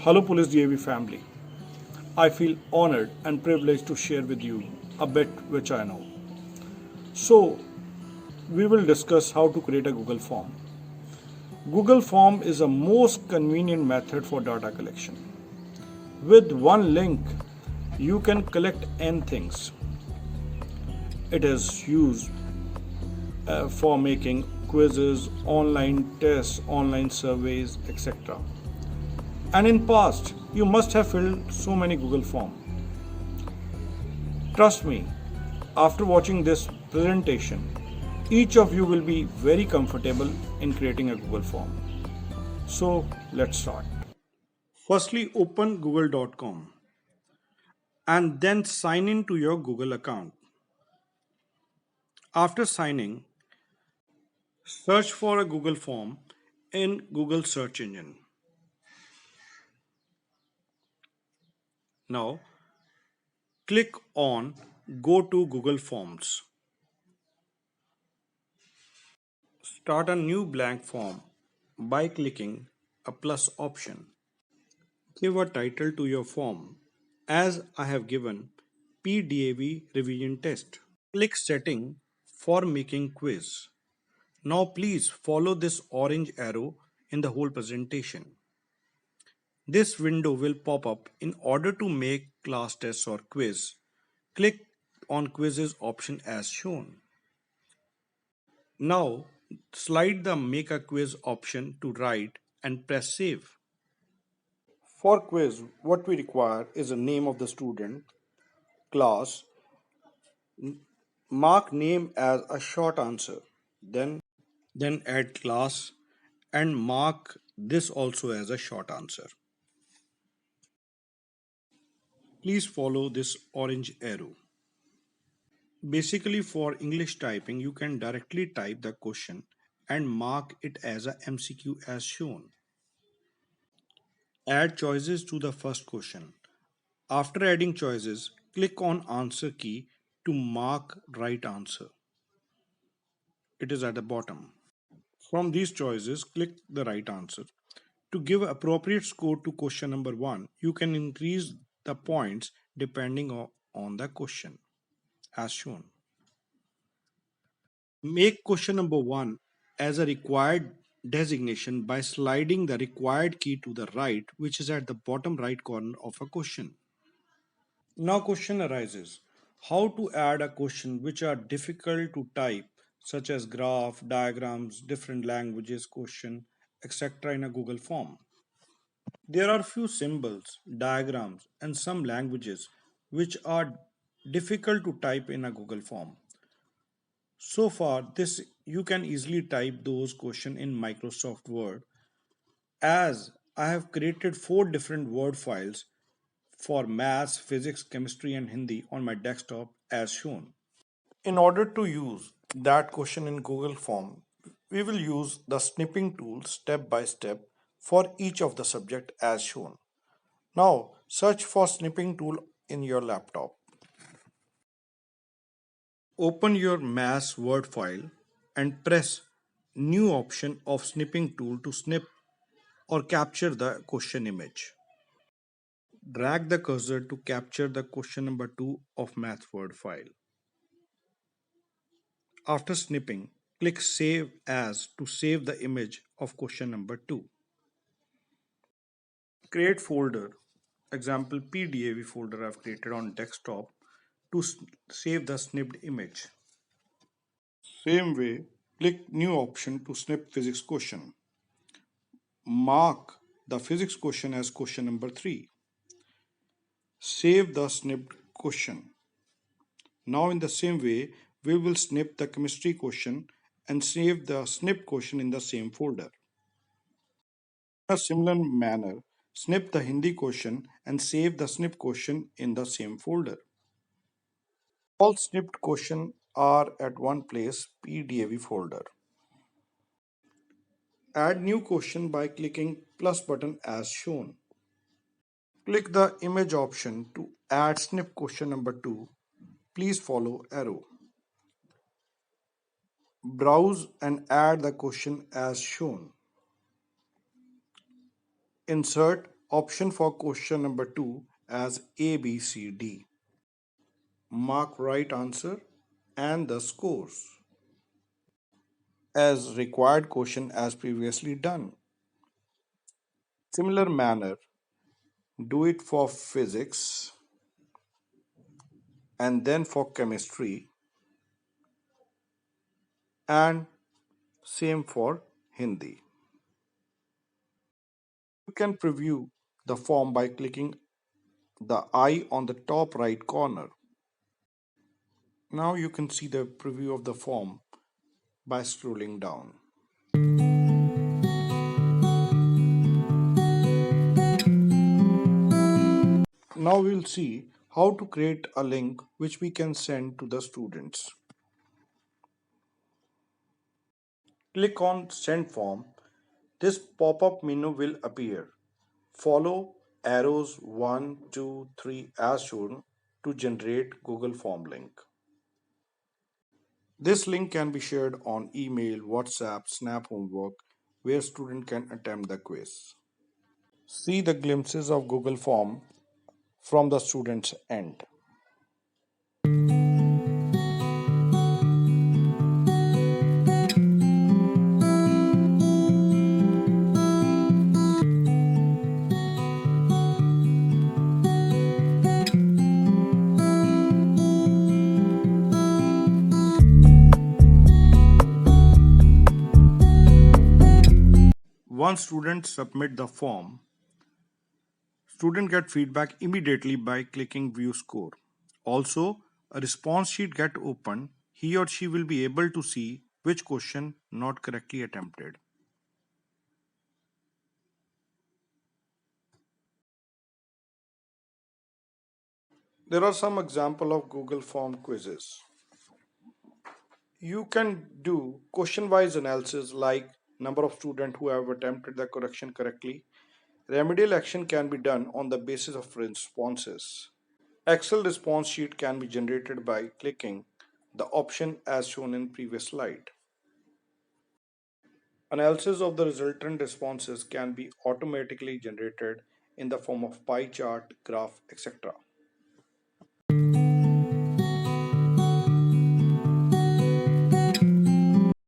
Hello, Police DAV family. I feel honored and privileged to share with you a bit which I know. So, we will discuss how to create a Google form. Google form is a most convenient method for data collection. With one link, you can collect n things. It is used for making quizzes, online tests, online surveys, etc. And in past, you must have filled so many Google form. Trust me, after watching this presentation, each of you will be very comfortable in creating a Google form. So let's start. Firstly, open google.com and then sign in to your Google account. After signing, search for a Google form in Google search engine. Now, click on Go to Google Forms. Start a new blank form by clicking a plus option. Give a title to your form, as I have given PDAV revision test. Click setting for making quiz. Now please follow this orange arrow in the whole presentation. This window will pop up. In order to make class tests or quiz, click on quizzes option as shown. Now slide the make a quiz option to right and press save. For quiz, what we require is a name of the student, class, mark name as a short answer, then add class and mark this also as a short answer. Please follow this orange arrow. Basically, for English typing, you can directly type the question and mark it as a MCQ as shown. Add choices to the first question. After adding choices, click on answer key to mark right answer. It is at the bottom. From these choices, click the right answer. To give appropriate score to question number 1, you can increase the points depending on the question as shown. Make question number 1 as a required designation by sliding the required key to the right, which is at the bottom right corner of a question. Now question arises, how to add a question which are difficult to type, such as graph, diagrams, different languages question, etc. in a Google form. There are few symbols, diagrams and some languages which are difficult to type in a Google form. So far this you can easily type those questions in Microsoft Word, as I have created 4 different Word files for maths, physics, chemistry and Hindi on my desktop as shown. In order to use that question in Google form, we will use the snipping tool step by step for each of the subject as shown. Now search for snipping tool in your laptop. Open your maths Word file and press new option of snipping tool to snip or capture the question image. Drag the cursor to capture the question number 2 of math Word file. After snipping, click Save As to save the image of question number 2. Create folder, example PDAV folder I've created on desktop to save the snipped image. Same way, click New option to snip physics question. Mark the physics question as question number 3. Save the snipped question. Now in the same way, we will snip the chemistry question and save the snip question in the same folder. In a similar manner, snip the Hindi question and save the snip question in the same folder. All snipped questions are at one place, PDAV folder. Add new question by clicking plus button as shown. Click the image option to add snip question number 2. Please follow arrow. Browse and add the question as shown. Insert Option for question number 2 as A, B, C, D. Mark right answer and the scores. As required question as previously done. Similar manner, do it for physics and then for chemistry and same for Hindi. You can preview the form by clicking the eye on the top right corner. Now you can see the preview of the form by scrolling down. Now we'll see how to create a link which we can send to the students. Click on send form. This pop-up menu will appear. Follow arrows 1, 2, 3 as shown to generate Google Form link. This link can be shared on email, WhatsApp, Snap Homework, where student can attempt the quiz. See the glimpses of Google Form from the student's end. Once students submit the form, student get feedback immediately by clicking view score. Also, a response sheet get opened. He or she will be able to see which question not correctly attempted. There are some example of Google Form quizzes. You can do question wise analysis like number of students who have attempted the correction correctly. Remedial action can be done on the basis of responses. Excel response sheet can be generated by clicking the option as shown in previous slide. Analysis of the resultant responses can be automatically generated in the form of pie chart, graph, etc.